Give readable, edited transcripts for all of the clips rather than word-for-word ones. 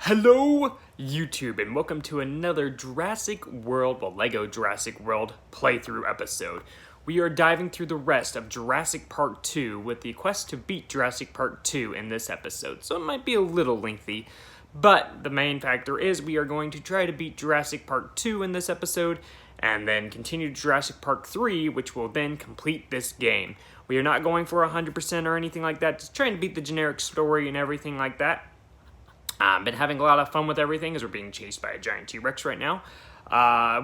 Hello, YouTube, and welcome to another LEGO Jurassic World playthrough episode. We are diving through the rest of Jurassic Park 2 with the quest to beat Jurassic Park 2 in this episode, so it might be a little lengthy, but the main factor is we are going to try to beat Jurassic Park 2 in this episode, and then continue to Jurassic Park 3, which will then complete this game. We are not going for 100% or anything like that, just trying to beat the generic story and everything like that. Been having a lot of fun with everything as we're being chased by a giant T-Rex right now.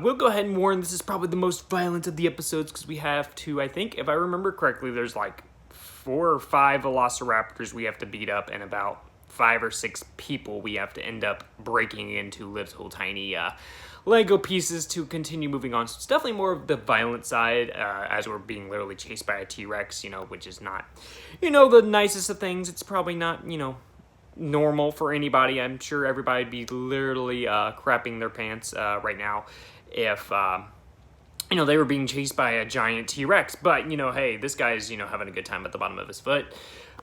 We'll go ahead and warn this is probably the most violent of the episodes because we have to, I think, if I remember correctly, there's like 4 or 5 velociraptors we have to beat up and about 5 or 6 people we have to end up breaking into little tiny Lego pieces to continue moving on. So it's definitely more of the violent side as we're being literally chased by a T-Rex, which is not, the nicest of things. It's probably not, normal for anybody. I'm sure everybody'd be literally crapping their pants right now if they were being chased by a giant T-Rex. But hey, this guy's having a good time at the bottom of his foot.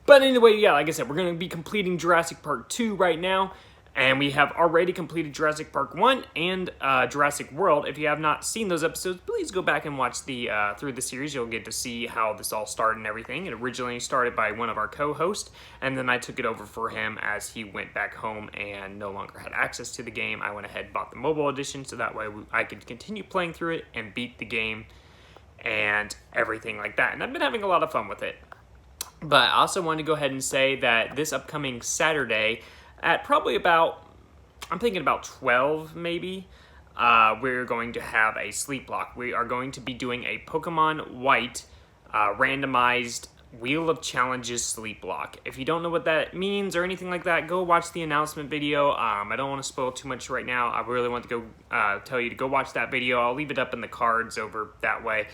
But anyway, yeah, like I said, we're going to be completing Jurassic Park 2 right now. And we have already completed Jurassic Park 1 and Jurassic World. If you have not seen those episodes, please go back and watch through the series. You'll get to see how this all started and everything. It originally started by one of our co-hosts, and then I took it over for him as he went back home and no longer had access to the game. I went ahead and bought the mobile edition so that way I could continue playing through it and beat the game and everything like that. And I've been having a lot of fun with it. But I also wanted to go ahead and say that this upcoming Saturday, at probably I'm thinking about 12 maybe, we're going to have a Sleeplocke. We are going to be doing a Pokemon White randomized Wheel of Challenges Sleeplocke. If you don't know what that means or anything like that, go watch the announcement video. I don't want to spoil too much right now. I really want to go tell you to go watch that video. I'll leave it up in the cards over that way.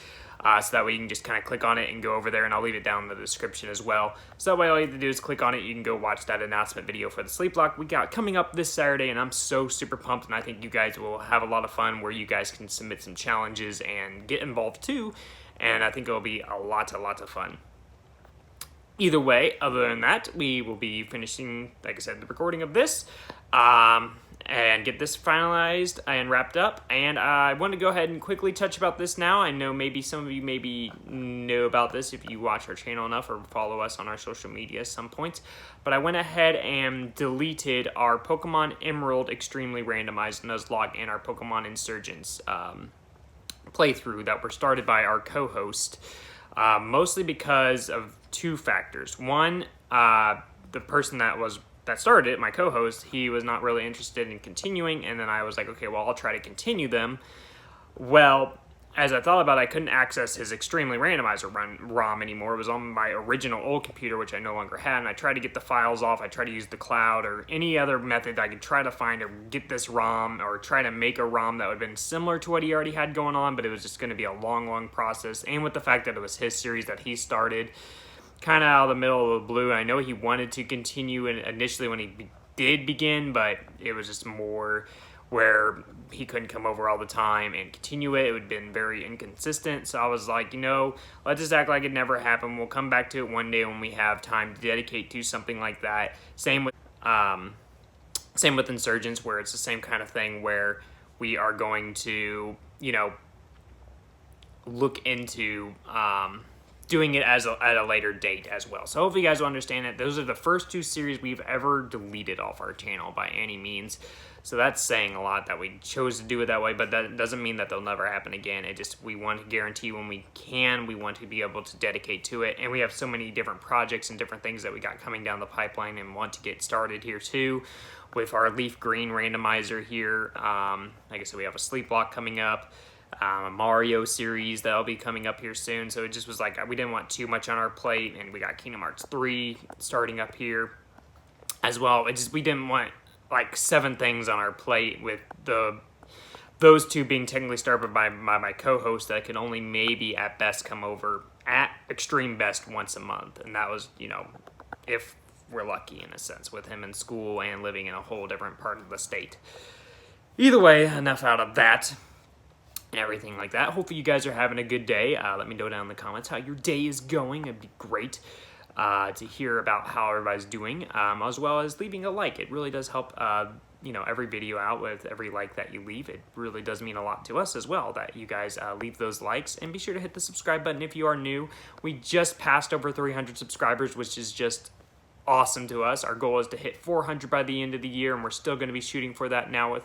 So that way you can just kind of click on it and go over there, and I'll leave it down in the description as well. So that way all you have to do is click on it, you can go watch that announcement video for the Sleeplocke we got coming up this Saturday, and I'm so super pumped, and I think you guys will have a lot of fun where you guys can submit some challenges and get involved too, and I think it'll be a lot of fun. Either way, other than that, we will be finishing, like I said, the recording of this, and get this finalized and wrapped up. And I want to go ahead and quickly touch about this now. I know maybe some of you maybe know about this if you watch our channel enough or follow us on our social media at some points. But I went ahead and deleted our Pokemon Emerald Extremely Randomized Nuzlocke and our Pokemon Insurgents playthrough that were started by our co-host. Mostly because of 2 factors. One, the person that started it, my co-host, he was not really interested in continuing, and then I was like, okay, well, I'll try to continue them. Well, as I thought about it, I couldn't access his Extremely Randomizer ROM anymore. It was on my original old computer, which I no longer had, and I tried to get the files off. I tried to use the cloud or any other method I could try to find to get this ROM or try to make a ROM that would have been similar to what he already had going on, but it was just going to be a long process. And with the fact that it was his series that he started, kind of out of the middle of the blue. I know he wanted to continue initially when he did begin, but it was just more where he couldn't come over all the time and continue it. It would have been very inconsistent. So I was like, let's just act like it never happened. We'll come back to it one day when we have time to dedicate to something like that. Same with Insurgents, where it's the same kind of thing where we are going to, look into doing it at a later date as well. So hopefully you guys will understand that those are the first 2 series we've ever deleted off our channel by any means. So that's saying a lot that we chose to do it that way, but that doesn't mean that they'll never happen again. We want to guarantee when we can, we want to be able to dedicate to it. And we have so many different projects and different things that we got coming down the pipeline and want to get started here too. With our Leaf Green randomizer here, like I said, we have a Sleeplocke coming up. A Mario series that'll be coming up here soon, so it just was like we didn't want too much on our plate, and we got Kingdom Hearts 3 starting up here as well. We didn't want like 7 things on our plate with those 2 being technically started by my co-host that could only maybe at best come over at extreme best once a month, and that was if we're lucky in a sense with him in school and living in a whole different part of the state. Either way, enough out of that. And everything like that. Hopefully you guys are having a good day. Let me know down in the comments how your day is going. It'd be great. to hear about how everybody's doing, as well as leaving a like. It really does help, every video out. With every like that you leave, it really does mean a lot to us as well that you guys leave those likes. And be sure to hit the subscribe button if you are new. We just passed over 300 subscribers, which is just awesome to us. Our goal is to hit 400 by the end of the year, and we're still going to be shooting for that now with,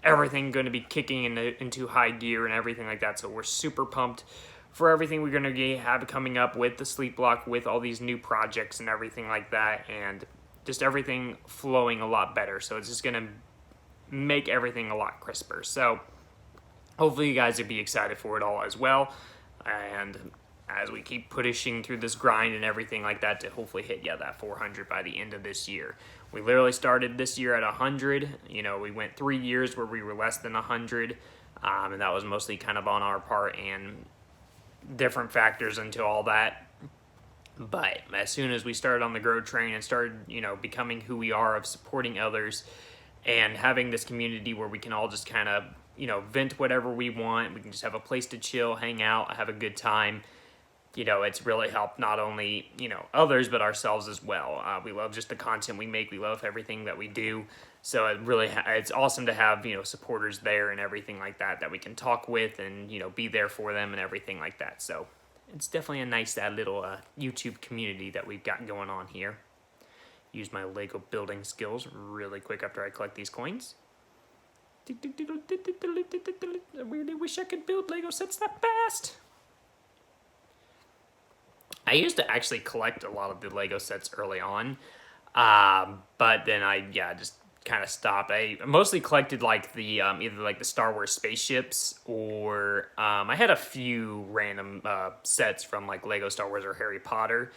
everything going to be kicking into high gear and everything like that. So we're super pumped for everything we're going to have coming up with the Sleeplocke, with all these new projects and everything like that, and just everything flowing a lot better. So it's just going to make everything a lot crisper. So hopefully you guys will be excited for it all as well. And as we keep pushing through this grind and everything like that to hopefully hit, that 400 by the end of this year. We literally started this year at 100. We went 3 years where we were less than 100, and that was mostly kind of on our part and different factors into all that. But as soon as we started on the grow train and started, becoming who we are, of supporting others and having this community where we can all just kind of, vent whatever we want. We can just have a place to chill, hang out, have a good time. It's really helped not only, others, but ourselves as well. We love just the content we make. We love everything that we do. So it's awesome to have, supporters there and everything like that we can talk with and, be there for them and everything like that. So it's definitely a nice little YouTube community that we've got going on here. Use my Lego building skills really quick after I collect these coins. I really wish I could build Lego sets that fast. I used to actually collect a lot of the Lego sets early on, but then I just kind of stopped. I mostly collected like the either like the Star Wars spaceships, or I had a few random sets from like Lego Star Wars or Harry Potter.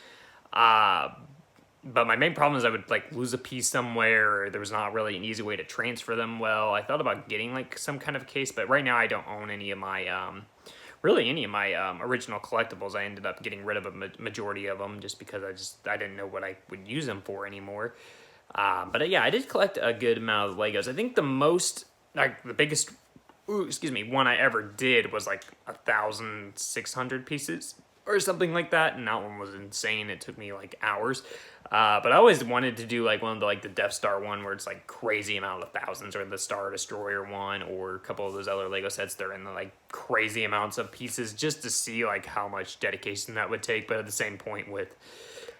But my main problem is I would like lose a piece somewhere, or there was not really an easy way to transfer them well. I thought about getting like some kind of case, but right now I don't own any of my original collectibles. I ended up getting rid of a majority of them just because I didn't know what I would use them for anymore. But I did collect a good amount of Legos. I think the biggest one I ever did was like 1,600 pieces or something like that, and that one was insane. It took me like hours. But I always wanted to do like one of the Death Star one where it's like crazy amount of thousands, or the Star Destroyer one, or a couple of those other Lego sets. They're in the like crazy amounts of pieces, just to see like how much dedication that would take. But at the same point, with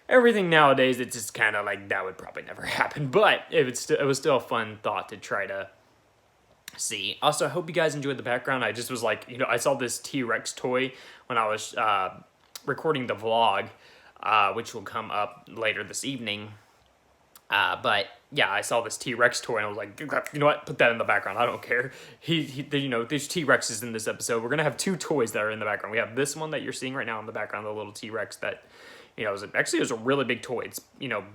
everything nowadays, it's just kind of like that would probably never happen. But it was still a fun thought to try to see. Also, I hope you guys enjoyed the background. I just was like, I saw this T-Rex toy when I was recording the vlog, which will come up later this evening. But I saw this T-Rex toy and I was like, you know what, put that in the background. I don't care. There's T-Rexes in this episode. We're going to have 2 toys that are in the background. We have this one that you're seeing right now in the background, the little T-Rex that, it was a really big toy. It's,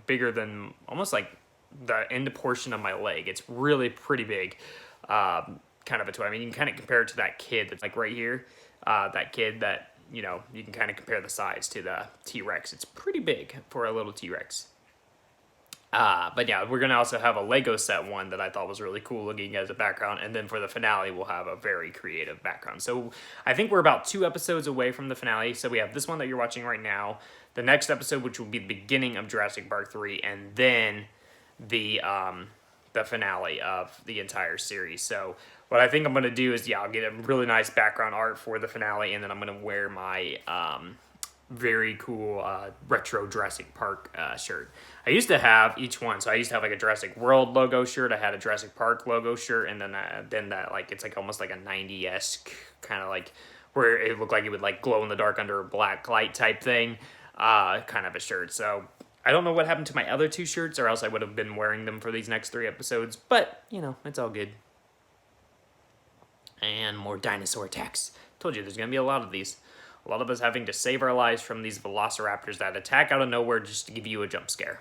bigger than almost like the end portion of my leg. It's really pretty big, kind of a toy. I mean, you can kind of compare it to that kid that's like right here, that kid that, you can kind of compare the size to the T-Rex. It's pretty big for a little T-Rex. But we're going to also have a Lego set one that I thought was really cool looking as a background. And then for the finale, we'll have a very creative background. So I think we're about 2 episodes away from the finale. So we have this one that you're watching right now, the next episode, which will be the beginning of Jurassic Park 3, and then the finale of the entire series. So what I think I'm going to do is, I'll get a really nice background art for the finale, and then I'm going to wear my very cool retro Jurassic Park shirt. I used to have each one, so I used to have like a Jurassic World logo shirt, I had a Jurassic Park logo shirt, and then that like it's like almost like a 90-esque kind of like where it looked like it would like glow in the dark under a black light type thing, kind of a shirt. So I don't know what happened to my other 2 shirts, or else I would have been wearing them for these next 3 episodes, but it's all good. And more dinosaur attacks. Told you there's gonna be a lot of these. A lot of us having to save our lives from these velociraptors that attack out of nowhere just to give you a jump scare.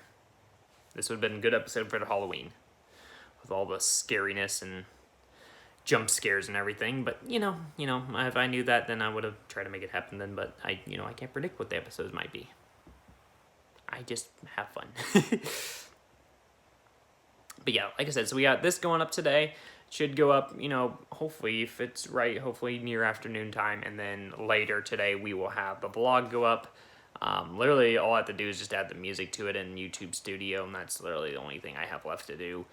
This would have been a good episode for Halloween, with all the scariness and jump scares and everything. But if I knew that, then I would have tried to make it happen then. But I can't predict what the episodes might be. I just have fun. But like I said, so we got this going up today. Should go up, hopefully, if it's right, hopefully near afternoon time. And then later today, we will have the vlog go up. Literally, all I have to do is just add the music to it in YouTube Studio, and that's literally the only thing I have left to do.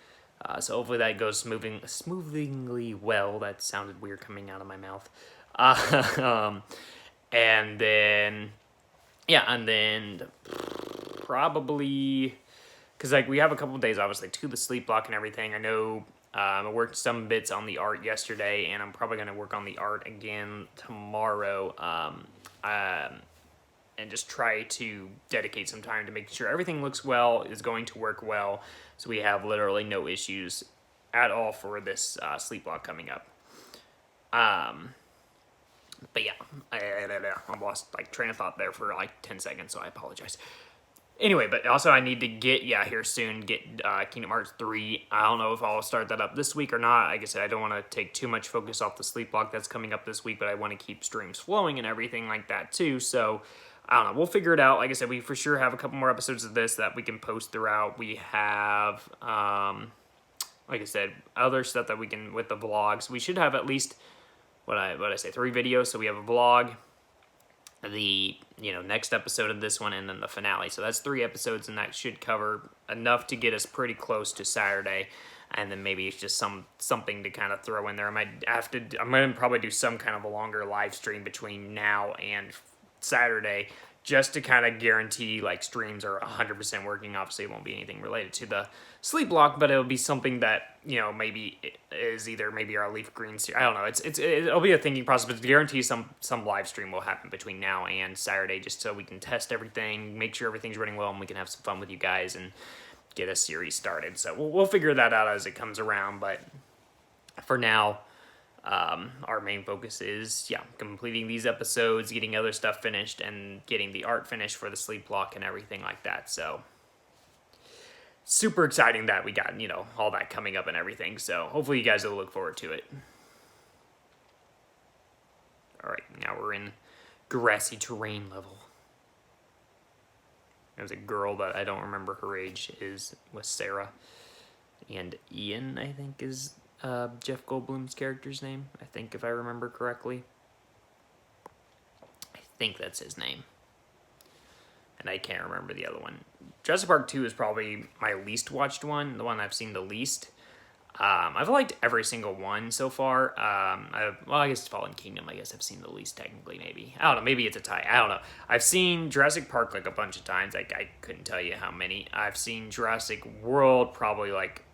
So hopefully that goes smoothly well. That sounded weird coming out of my mouth. Um, and then, yeah, and then probably, because like we have a couple of days, obviously, to the sleep block and everything. I know I worked some bits on the art yesterday, and I'm probably going to work on the art again tomorrow. And just try to dedicate some time to making sure everything looks well, is going to work well, so we have literally no issues at all for this sleep block coming up. But yeah, I lost like train of thought there for like 10 seconds, so I apologize. Anyway, but also I need to get here soon, get Kingdom Hearts 3. I don't know if I'll start that up this week or not. Like I said, I don't want to take too much focus off the sleep block that's coming up this week, but I want to keep streams flowing and everything like that too. So I don't know. We'll figure it out. Like I said, we for sure have a couple more episodes of this that we can post throughout. We have, like I said, other stuff that we can with the vlogs. We should have at least, what I say, 3 videos. So we have a vlog, the next episode of this one, and then the finale. So that's 3 episodes, and that should cover enough to get us pretty close to Saturday. And then maybe it's just something to kind of throw in there. I'm gonna probably do some kind of a longer live stream between now and Saturday, just to kind of guarantee like streams are 100% working. Obviously it won't be anything related to the sleep block, but it'll be something that maybe is either maybe our leaf green series. I don't know, it'll be a thinking process, but to guarantee some live stream will happen between now and Saturday, just so we can test everything, make sure everything's running well, and we can have some fun with you guys and get a series started. So we'll figure that out as it comes around, but for now, our main focus is completing these episodes, getting other stuff finished, and getting the art finished for the sleep block and everything like that. So super exciting that we got all that coming up and everything. So hopefully you guys will look forward to it. All right, now we're in grassy terrain level. There's a girl that I don't remember her age was Sarah, and Ian, I think, is Jeff Goldblum's character's name, I think, if I remember correctly. I think that's his name. And I can't remember the other one. Jurassic Park 2 is probably my least watched one, the one I've seen the least. I've liked every single one so far. I guess Fallen Kingdom, I guess I've seen the least technically, maybe. I don't know, maybe it's a tie. I don't know. I've seen Jurassic Park like a bunch of times. I couldn't tell you how many. I've seen Jurassic World probably like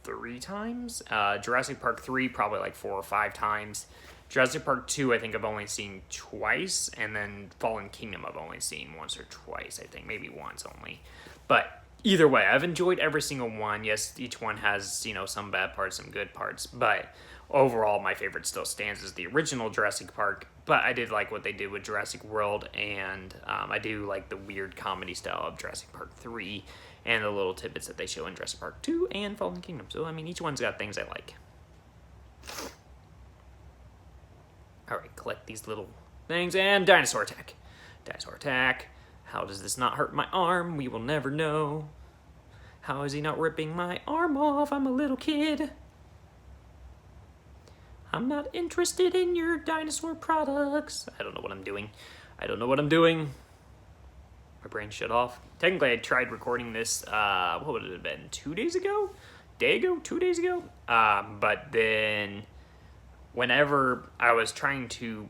3 times. Jurassic Park 3 probably like 4 or 5 times. Jurassic Park 2 I think I've only seen twice, and then Fallen Kingdom I've only seen once or twice, I think, maybe once only. But either way, I've enjoyed every single one. Yes, each one has, some bad parts, some good parts, but overall my favorite still stands as the original Jurassic Park. But I did like what they did with Jurassic World, and I do like the weird comedy style of Jurassic Park 3 and the little tidbits that they show in Jurassic Park 2 and Fallen Kingdom. So, I mean, each one's got things I like. Alright, collect these little things, and dinosaur attack. Dinosaur attack. How does this not hurt my arm? We will never know. How is he not ripping my arm off? I'm a little kid. I'm not interested in your dinosaur products. I don't know what I'm doing. My brain shut off. Technically, I tried recording this, what would it have been, 2 days ago? 2 days ago? But then, whenever I was trying to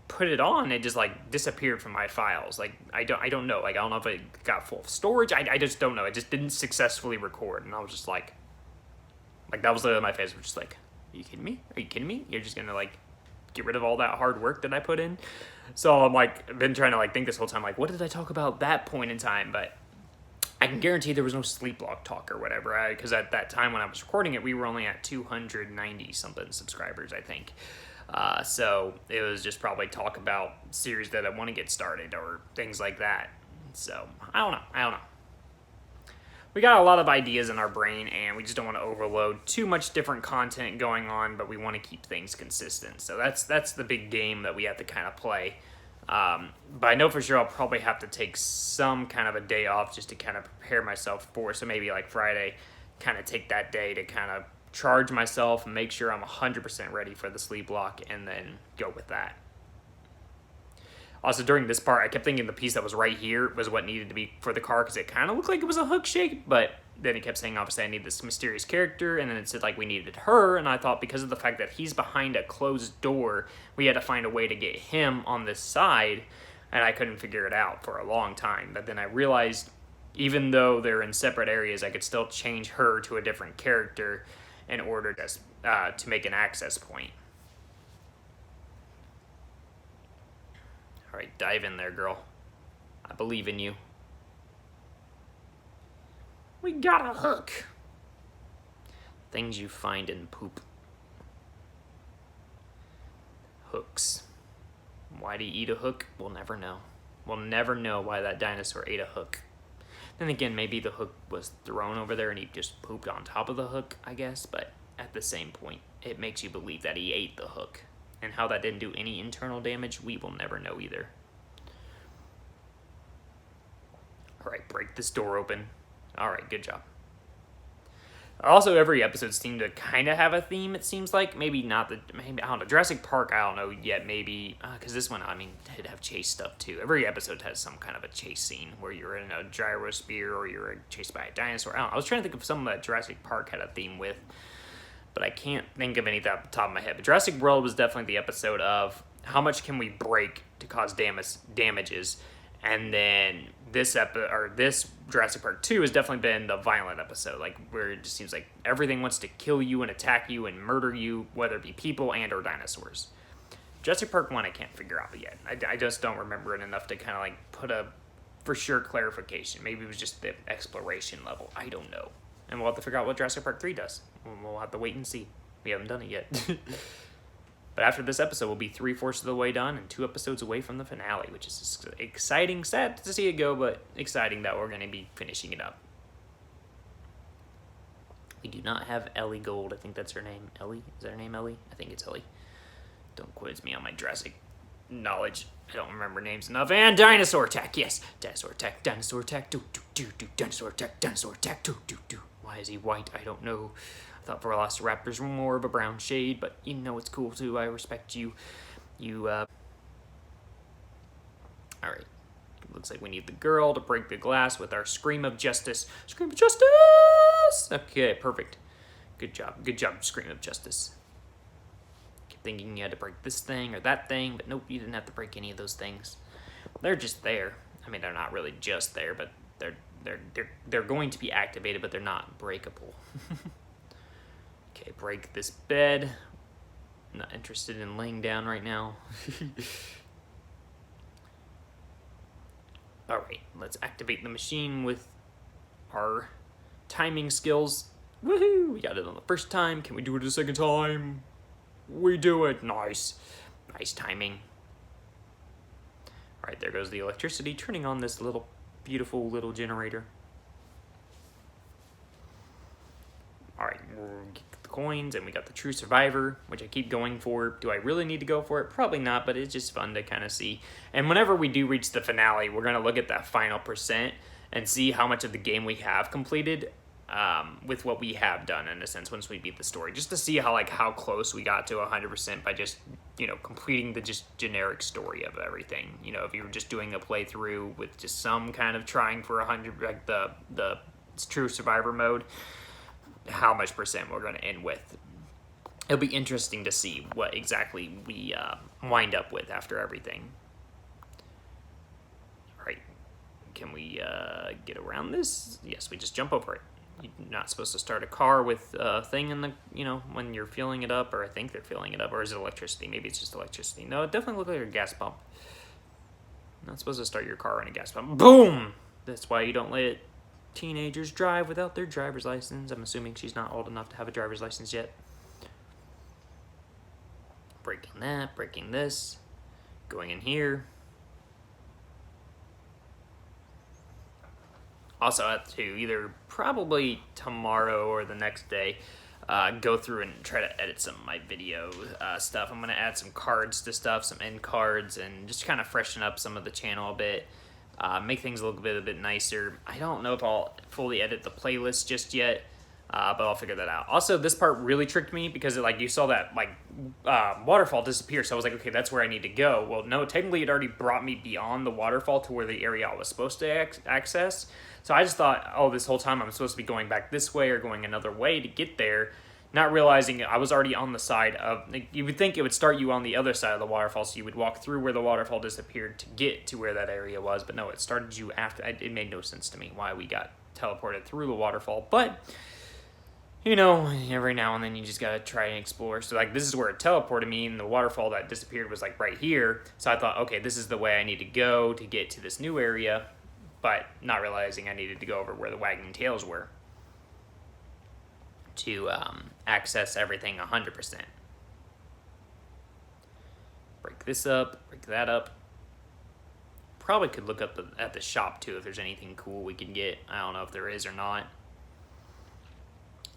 put it on, it just like disappeared from my files. Like, I don't know. Like, I don't know if it got full of storage. I just don't know. It just didn't successfully record. And I was just like that was literally my face. Was just like, are you kidding me? Are you kidding me? You're just gonna like get rid of all that hard work that I put in? So I'm like, I've been trying to like think this whole time, like, what did I talk about that point in time? But I can guarantee there was no Sleeplocke talk or whatever, because at that time when I was recording it, we were only at 290 something subscribers, I think. So it was just probably talk about series that I want to get started or things like that. So I don't know. We got a lot of ideas in our brain, and we just don't want to overload too much different content going on, but we want to keep things consistent. So that's the big game that we have to kind of play. But I know for sure I'll probably have to take some kind of a day off just to kind of prepare myself for. So maybe like Friday, kind of take that day to kind of charge myself and make sure I'm 100% ready for the sleep block, and then go with that. Also, during this part, I kept thinking the piece that was right here was what needed to be for the car because it kind of looked like it was a hook shape, but then it kept saying, obviously, I need this mysterious character, and then it said, like, we needed her, and I thought because of the fact that he's behind a closed door, we had to find a way to get him on this side, and I couldn't figure it out for a long time. But then I realized, even though they're in separate areas, I could still change her to a different character in order to make an access point. All right, dive in there, girl. I believe in you. We got a hook. Things you find in poop. Hooks. Why do you eat a hook? We'll never know. We'll never know why that dinosaur ate a hook. Then again, maybe the hook was thrown over there and he just pooped on top of the hook, I guess. But at the same point, it makes you believe that he ate the hook. And how that didn't do any internal damage, we will never know either. All right, break this door open. All right, good job. Also, every episode seemed to kind of have a theme, it seems like. Maybe not maybe, I don't know, Jurassic Park, I don't know yet, maybe. Because this one, I mean, did have chase stuff too. Every episode has some kind of a chase scene where you're in a gyrosphere or you're chased by a dinosaur. I don't know. I was trying to think of some that Jurassic Park had a theme with, but I can't think of anything off the top of my head. But Jurassic World was definitely the episode of how much can we break to cause damages. And then this Jurassic Park 2 has definitely been the violent episode, like where it just seems like everything wants to kill you and attack you and murder you, whether it be people and or dinosaurs. Jurassic Park 1 I can't figure out yet. I just don't remember it enough to kind of like put a for sure clarification. Maybe it was just the exploration level. I don't know. And we'll have to figure out what Jurassic Park 3 does. We'll have to wait and see. We haven't done it yet. But after this episode, we'll be 3/4 of the way done and 2 episodes away from the finale, which is exciting. Sad to see it go, but exciting that we're going to be finishing it up. We do not have Ellie Gold. I think that's her name. Ellie? Is that her name, Ellie? I think it's Ellie. Don't quiz me on my Jurassic knowledge. I don't remember names enough. And dinosaur attack, yes. Dinosaur attack, dinosaur attack, do, do, do, do. Dinosaur attack, dinosaur attack, do, do, do. Why is he white? I don't know. I thought Velociraptors were more of a brown shade, but you know it's cool too. I respect you. Alright. Looks like we need the girl to break the glass with our Scream of Justice. Scream of Justice! Okay, perfect. Good job. Good job, Scream of Justice. Kept thinking you had to break this thing or that thing, but nope, you didn't have to break any of those things. They're just there. I mean, they're not really just there, but they're going to be activated, but they're not breakable. Okay, break this bed. I'm not interested in laying down right now. Alright, let's activate the machine with our timing skills. Woohoo! We got it on the first time. Can we do it a second time? We do it. Nice. Nice timing. Alright, there goes the electricity, turning on this little, beautiful little generator. Alright, we'll get the coins, and we got the True Survivor, which I keep going for. Do I really need to go for it? Probably not, but it's just fun to kind of see. And whenever we do reach the finale, we're going to look at that final percent and see how much of the game we have completed with what we have done, in a sense, once we beat the story. Just to see how close we got to 100% by just, completing the just generic story of everything. If you were just doing a playthrough with just some kind of trying for 100, like the True Survivor mode, how much percent we're going to end with. It'll be interesting to see what exactly we wind up with after everything. Alright, can we get around this? Yes, we just jump over it. You're not supposed to start a car with a thing in the, when you're filling it up, or I think they're filling it up, or is it electricity? Maybe it's just electricity. No, it definitely looks like a gas pump. You're not supposed to start your car in a gas pump. Boom! That's why you don't let teenagers drive without their driver's license. I'm assuming she's not old enough to have a driver's license yet. Breaking that, breaking this, going in here. Also, I have to either probably tomorrow or the next day go through and try to edit some of my video stuff. I'm going to add some cards to stuff, some end cards, and just kind of freshen up some of the channel a bit. Make things look a bit nicer. I don't know if I'll fully edit the playlist just yet. But I'll figure that out. Also, this part really tricked me because you saw that waterfall disappear. So I was like, okay, that's where I need to go. Well, no, technically it already brought me beyond the waterfall to where the area I was supposed to access. So I just thought, oh, this whole time I'm supposed to be going back this way or going another way to get there. Not realizing I was already on the side of, you would think it would start you on the other side of the waterfall, so you would walk through where the waterfall disappeared to get to where that area was, but no, it started you after. It made no sense to me why we got teleported through the waterfall, but, every now and then you just gotta try and explore. So, this is where it teleported me, and the waterfall that disappeared was, right here, so I thought, okay, this is the way I need to go to get to this new area, but not realizing I needed to go over where the wagging tails were to access everything 100%. Break this up, break that up. Probably could look up at the shop too if there's anything cool we can get. I don't know if there is or not.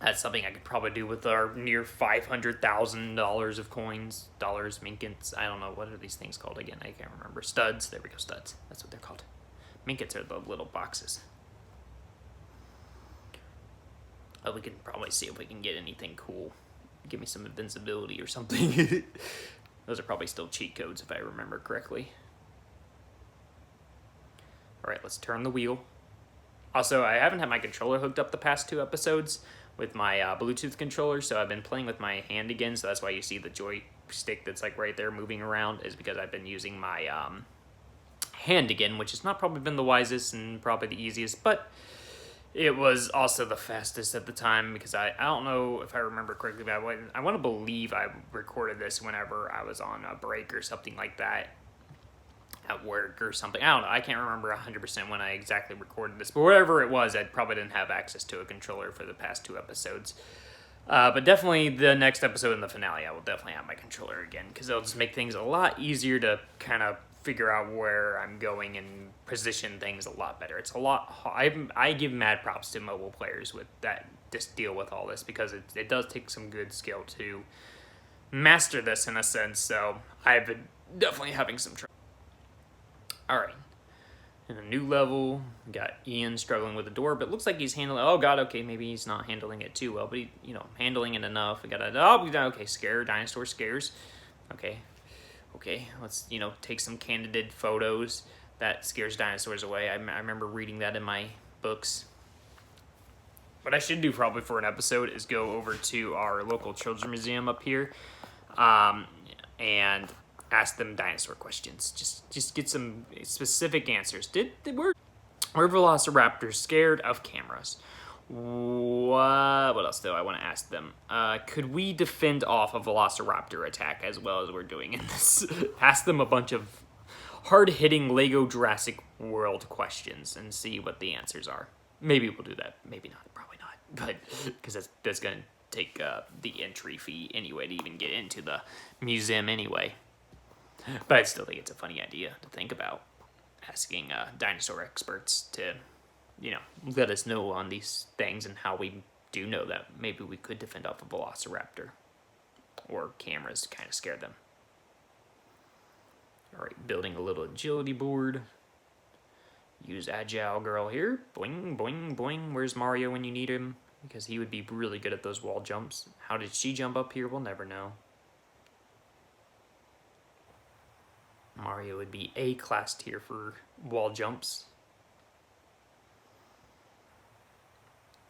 That's something I could probably do with our near $500,000 of coins, dollars, minkets. I don't know, what are these things called again? I can't remember. Studs. There we go, studs. That's what they're called. Minkets are the little boxes. We can probably see if we can get anything cool. Give me some invincibility or something. Those are probably still cheat codes if I remember correctly. Alright, let's turn the wheel. Also, I haven't had my controller hooked up the past 2 episodes with my Bluetooth controller, so I've been playing with my hand again, so that's why you see the joystick that's right there moving around, is because I've been using my hand again, which has not probably been the wisest and probably the easiest, but it was also the fastest at the time, because I don't know if I remember correctly, but I want to believe I recorded this whenever I was on a break or something like that at work or something. I don't know. I can't remember 100% when I exactly recorded this, but whatever it was, I probably didn't have access to a controller for the past 2 episodes. But definitely the next episode in the finale, I will definitely have my controller again, because it'll just make things a lot easier to kind of figure out where I'm going and position things a lot better. It's a lot. I give mad props to mobile players with that, just deal with all this, because it does take some good skill to master this in a sense. So I've been definitely having some trouble. All right, in a new level, we got Ian struggling with the door, but it looks like he's handling. Oh God, okay, maybe he's not handling it too well, but he, handling it enough. We got okay, dinosaur scares. Okay, let's, take some candid photos. That scares dinosaurs away. I remember reading that in my books. What I should do probably for an episode is go over to our local children's museum up here and ask them dinosaur questions. Just get some specific answers. Were velociraptors scared of cameras? What else do I want to ask them? Could we defend off a velociraptor attack as well as we're doing in this? Ask them a bunch of hard-hitting LEGO Jurassic World questions and see what the answers are. Maybe we'll do that. Maybe not. Probably not. But because that's going to take the entry fee anyway to even get into the museum anyway. But I still think it's a funny idea to think about, asking dinosaur experts to, let us know on these things and how we do know that maybe we could defend off a velociraptor or cameras to kind of scare them. All right, building a little agility board. Use Agile Girl here. Boing, boing, boing. Where's Mario when you need him? Because he would be really good at those wall jumps. How did she jump up here? We'll never know. Mario would be A-class tier for wall jumps.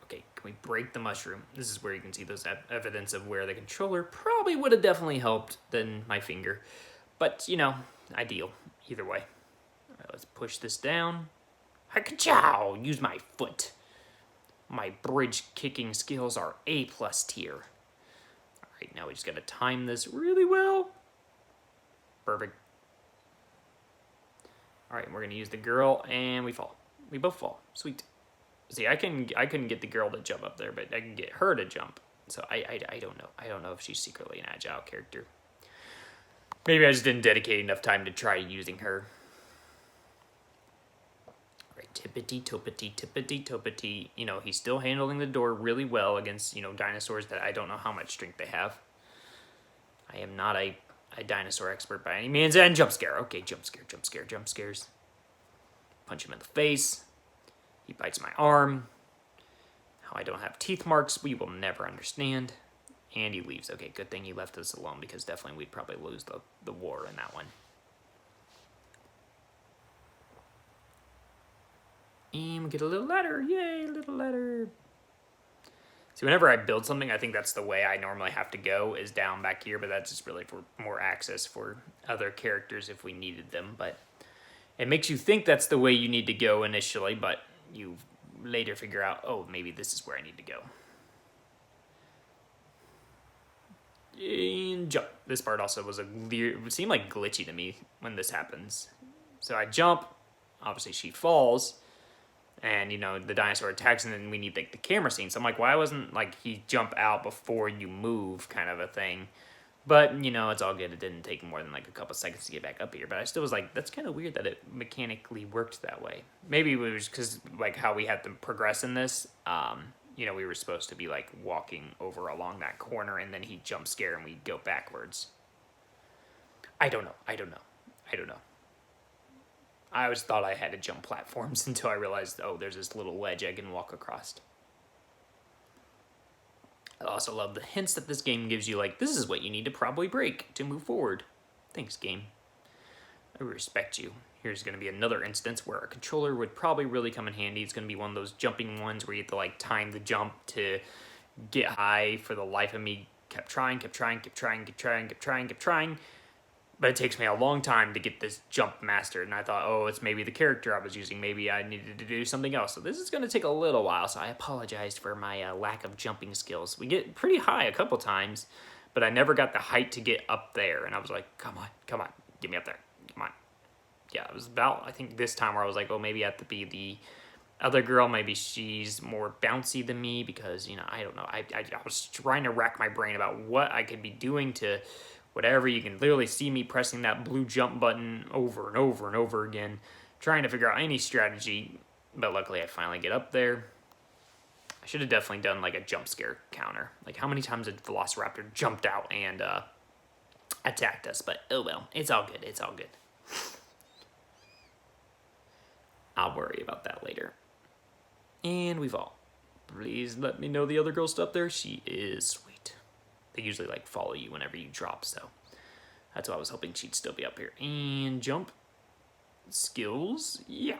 Okay, can we break the mushroom? This is where you can see those evidence of where the controller probably would have definitely helped than my finger. But, ideal either way. All right, let's push this down. Haka-chow! Use my foot. My bridge kicking skills are A+ tier. All right, now we just got to time this really well. Perfect. All right, we're gonna use the girl, and we fall. We both fall. Sweet. See, I couldn't get the girl to jump up there, but I can get her to jump. So I don't know. I don't know if she's secretly an agile character. Maybe I just didn't dedicate enough time to try using her. All right, tippity, toppity, tippity, toppity. He's still handling the door really well against, dinosaurs that I don't know how much strength they have. I am not a dinosaur expert by any means. And jump scare. Okay, jump scares. Punch him in the face. He bites my arm. How I don't have teeth marks, we will never understand. And he leaves. Okay, good thing he left us alone, because definitely we'd probably lose the war in that one. And we get a little ladder. Yay, little ladder. See, whenever I build something, I think that's the way I normally have to go, is down back here, but that's just really for more access for other characters if we needed them. But it makes you think that's the way you need to go initially, but you later figure out, oh, maybe this is where I need to go. And jump. This part also was it seemed like glitchy to me when this happens. So I jump, obviously she falls, and the dinosaur attacks, and then we need like the camera scene. So I'm like, why wasn't like he jump out before you move, kind of a thing? But it's all good. It didn't take more than like a couple seconds to get back up here. But I still was like, that's kind of weird that it mechanically worked that way. Maybe it was because like how we had to progress in this. We were supposed to be like walking over along that corner, and then he jump scare and we go backwards. I don't know. I always thought I had to jump platforms until I realized, oh, there's this little ledge I can walk across. I also love the hints that this game gives you, like, this is what you need to probably break to move forward. Thanks, game. I respect you. Here's going to be another instance where a controller would probably really come in handy. It's going to be one of those jumping ones where you have to, like, time the jump to get high. For the life of me, kept trying. But it takes me a long time to get this jump mastered, and I thought, oh, it's maybe the character I was using. Maybe I needed to do something else. So this is going to take a little while, so I apologized for my lack of jumping skills. We get pretty high a couple times, but I never got the height to get up there, and I was like, come on, get me up there, come on. Yeah, it was about, I think, this time where I was like, oh, maybe I have to be the other girl. Maybe she's more bouncy than me, because, I don't know. I was trying to rack my brain about what I could be doing to whatever. You can literally see me pressing that blue jump button over and over and over again, trying to figure out any strategy, but luckily I finally get up there. I should have definitely done like a jump scare counter. Like how many times did Velociraptor jumped out and attacked us, but oh well, it's all good, I'll worry about that later. And we fall. Please let me know the other girl's up there. She is sweet. They usually like follow you whenever you drop, so that's why I was hoping she'd still be up here. And jump. Skills. Yeah.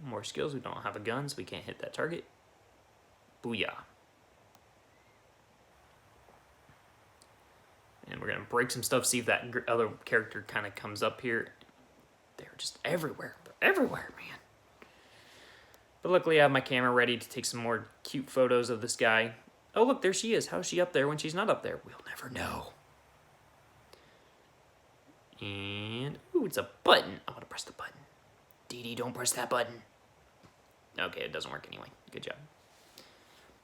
More skills. We don't have a gun, so we can't hit that target. Booyah. And we're going to break some stuff, see if that other character kind of comes up here. They're just everywhere. They're everywhere, man. But luckily I have my camera ready to take some more cute photos of this guy. Oh, look, there she is. How is she up there when she's not up there? We'll never know. And, ooh, it's a button. I want to press the button. Dee Dee, don't press that button. Okay, it doesn't work anyway. Good job.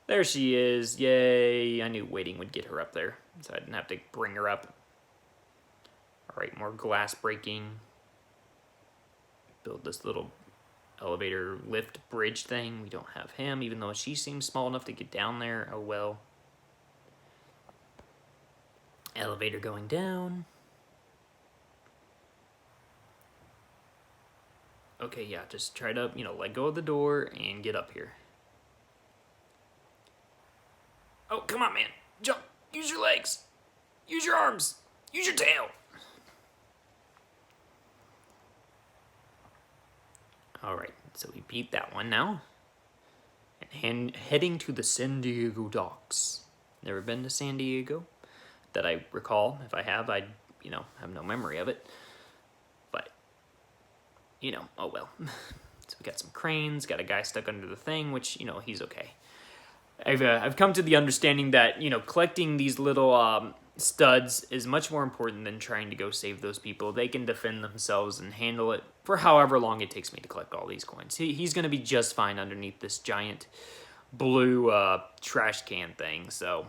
There she is. Yay. I knew waiting would get her up there, so I didn't have to bring her up. All right, more glass breaking. Build this little elevator lift bridge thing. We don't have him, even though she seems small enough to get down there. Oh well. Elevator going down. Okay, yeah, just try to, let go of the door and get up here. Oh, come on, man. Jump. Use your legs. Use your arms. Use your tail. All right, so we beat that one now. And heading to the San Diego docks. Never been to San Diego that I recall. If I have, I, have no memory of it. But, oh well. So we got some cranes, got a guy stuck under the thing, which, he's okay. I've come to the understanding that, collecting these little studs is much more important than trying to go save those people. They can defend themselves and handle it for however long it takes me to collect all these coins. He's going to be just fine underneath this giant blue trash can thing, so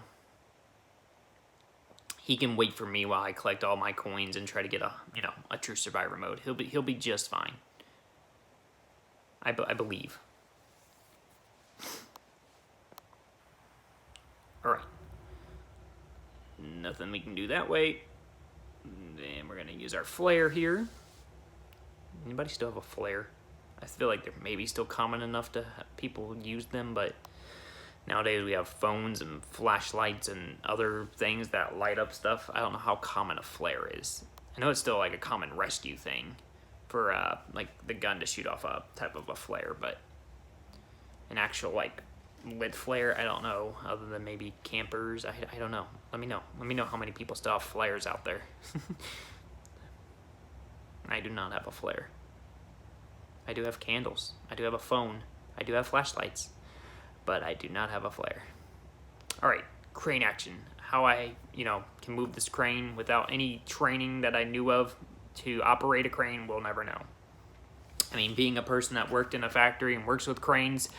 he can wait for me while I collect all my coins and try to get a true survivor mode. He'll be just fine. I believe. All right. Nothing we can do that way. Then we're gonna use our flare here. Anybody still have a flare? I feel like they're maybe still common enough to have people use them, but Nowadays we have phones and flashlights and other things that light up stuff. I don't know how common a flare is. I know it's still like a common rescue thing for like the gun to shoot off a type of a flare, but an actual like lit flare, I don't know, other than maybe campers. I don't know. Let me know how many people still have flares out there. I do not have a flare. I do have candles. I do have a phone. I do have flashlights, but I do not have a flare. All right, crane action. How I, can move this crane without any training that I knew of to operate a crane, we'll never know. I mean, being a person that worked in a factory and works with cranes,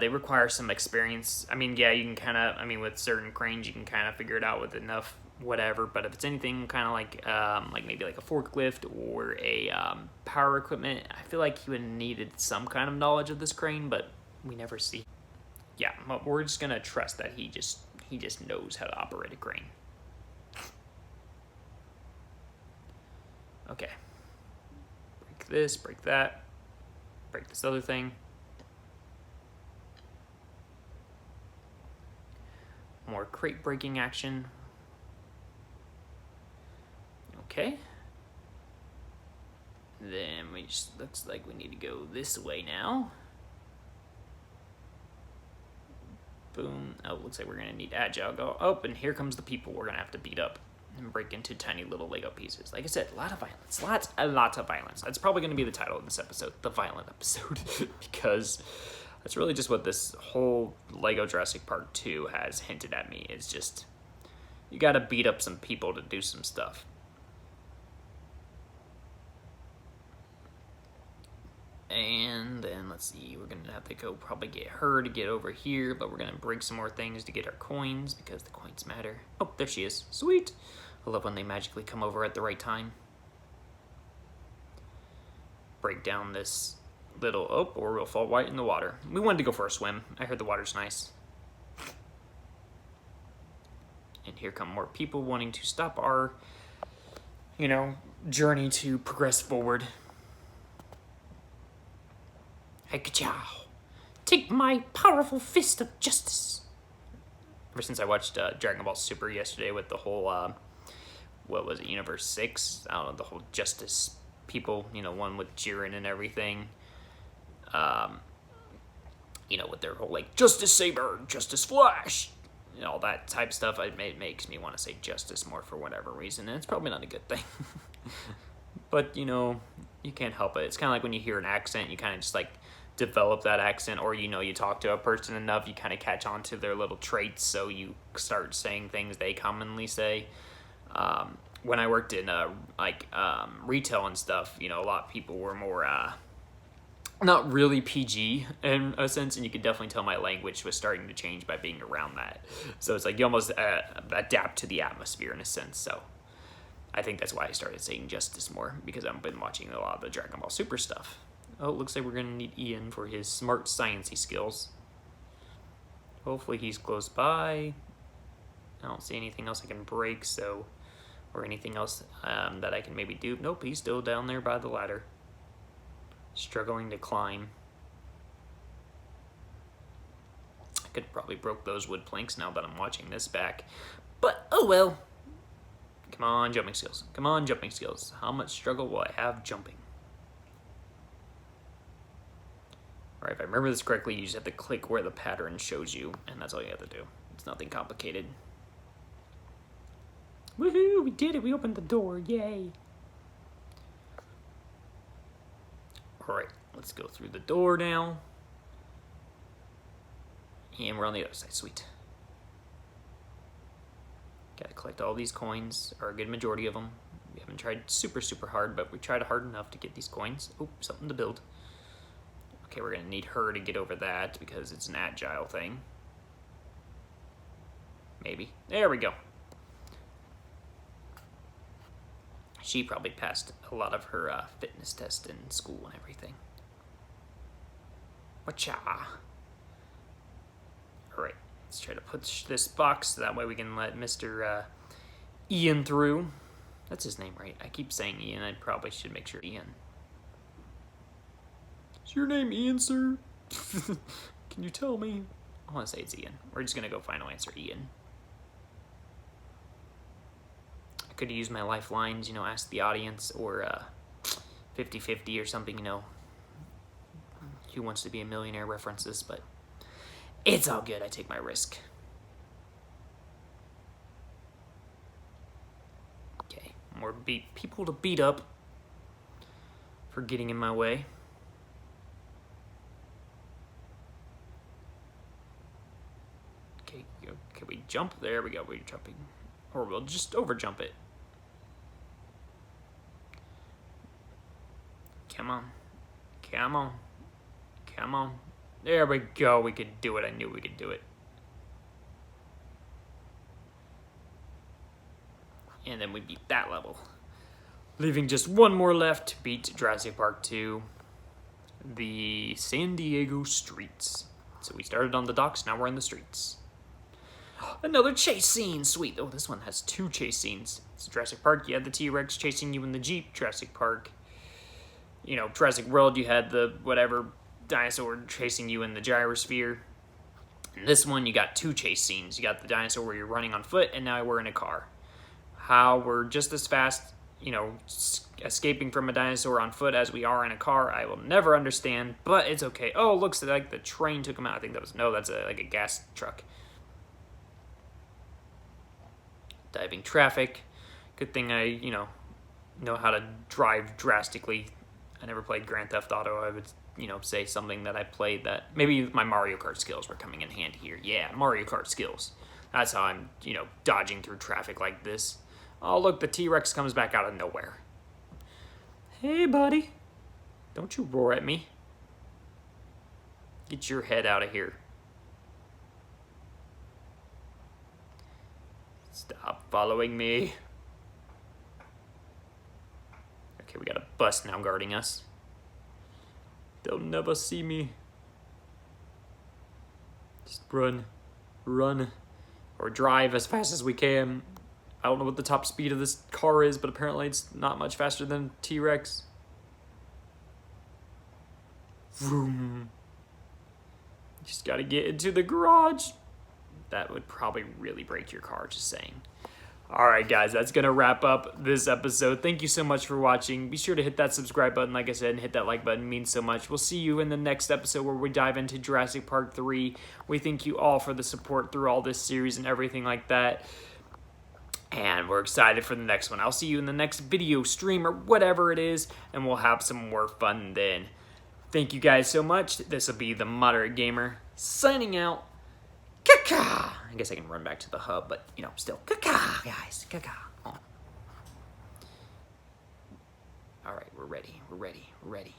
they require some experience. I mean, yeah, you can kind of, with certain cranes, you can kind of figure it out with enough whatever, but if it's anything kind of like maybe like a forklift or a power equipment, I feel like he would have needed some kind of knowledge of this crane, but we never see. Yeah, we're just gonna trust that he just knows how to operate a crane. Okay. Break this, break that, break this other thing. More crate breaking action. Okay. Then looks like we need to go this way now. Boom. Oh, looks like we're gonna need agile go. Oh, and here comes the people we're gonna have to beat up and break into tiny little Lego pieces. Like I said, a lot of violence. Lots of violence. That's probably gonna be the title of this episode, the violent episode, because that's really just what this whole LEGO Jurassic Park 2 has hinted at me. It's just, you gotta beat up some people to do some stuff. And then let's see, we're gonna have to go probably get her to get over here, but we're gonna break some more things to get our coins because the coins matter. Oh, there she is. Sweet. I love when they magically come over at the right time. Break down this little, or we'll fall right in the water. We wanted to go for a swim. I heard the water's nice. And here come more people wanting to stop our, journey to progress forward. Hey-ka-chow. Take my powerful fist of justice. Ever since I watched Dragon Ball Super yesterday with the whole, what was it, Universe 6? I don't know, the whole justice people, one with Jiren and everything. With their whole, Justice Saber, Justice Flash, all that type stuff. It makes me want to say justice more for whatever reason, and it's probably not a good thing. But, you can't help it. It's kind of like when you hear an accent, you kind of just, develop that accent, or you talk to a person enough, you kind of catch on to their little traits, so you start saying things they commonly say. When I worked in retail and stuff, a lot of people were more not really PG in a sense, and you could definitely tell my language was starting to change by being around that. So it's you almost adapt to the atmosphere in a sense. So I think that's why I started saying justice more, because I've been watching a lot of the Dragon Ball Super stuff. Oh, it looks like we're going to need Ian for his smart sciencey skills. Hopefully he's close by. I don't see anything else I can break, or anything else that I can maybe do. Nope, he's still down there by the ladder, struggling to climb. I could have probably broke those wood planks now that I'm watching this back, but oh well. Come on, jumping skills. Come on, jumping skills. How much struggle will I have jumping? All right, if I remember this correctly, you just have to click where the pattern shows you, and that's all you have to do. It's nothing complicated. Woohoo, we did it. We opened the door. Yay. All right, let's go through the door now. And we're on the other side. Sweet. Gotta collect all these coins, or a good majority of them. We haven't tried super, super hard, but we tried hard enough to get these coins. Oh, something to build. Okay, we're gonna need her to get over that because it's an agile thing. Maybe. There we go. She probably passed a lot of her fitness tests in school and everything. Wacha. Alright, let's try to push this box so that way we can let Mr. Ian through. That's his name, right? I keep saying Ian. I probably should make sure Ian. Is your name Ian, sir? Can you tell me? want to say it's Ian. We're just going to go final answer, Ian. I could use my lifelines, you know, ask the audience, or 50-50 or something, you know. Who Wants to Be a Millionaire references, but it's all good. I take my risk. Okay, more people to beat up for getting in my way. Okay, can we jump? There we go. We're jumping. Or we'll just over jump it. Come on. Come on. Come on. There we go. We could do it. I knew we could do it. And then we beat that level. Leaving just one more left to beat Jurassic Park 2. The San Diego streets. So we started on the docks, now we're in the streets. Another chase scene, sweet. Oh, this one has 2 chase scenes. So Jurassic Park, you had the T-Rex chasing you in the Jeep. Jurassic Park, you know, Jurassic World, you had the whatever dinosaur chasing you in the gyrosphere. In this one, you got 2 chase scenes. You got the dinosaur where you're running on foot, and now we're in a car. How we're just as fast, you know, escaping from a dinosaur on foot as we are in a car, I will never understand, but it's okay. Oh, looks like the train took him out. I think that was, no, that's like a gas truck. Diving traffic. Good thing I, you know how to drive drastically. I never played Grand Theft Auto. I would, you know, say something that I played that maybe my Mario Kart skills were coming in handy here. Yeah, Mario Kart skills. That's how I'm, you know, dodging through traffic like this. Oh, look, the T-Rex comes back out of nowhere. Hey, buddy. Don't you roar at me. Get your head out of here. Stop following me. Okay, we got a bus now guarding us. They'll never see me. Just run. Run. Or drive as fast as we can. I don't know what the top speed of this car is, but apparently it's not much faster than T-Rex. Vroom. Just gotta get into the garage. That would probably really break your car, just saying. Alright guys, that's gonna wrap up this episode. Thank you so much for watching. Be sure to hit that subscribe button, like I said, and hit that like button. It means so much. We'll see you in the next episode where we dive into Jurassic Park 3. We thank you all for the support through all this series and everything like that. And we're excited for the next one. I'll see you in the next video, stream, or whatever it is, and we'll have some more fun then. Thank you guys so much. This will be the Moderate Gamer signing out. Caca! I guess I can run back to the hub, but, you know, still. Caca, guys. Caca. Oh. All right, we're ready. We're ready. We're ready.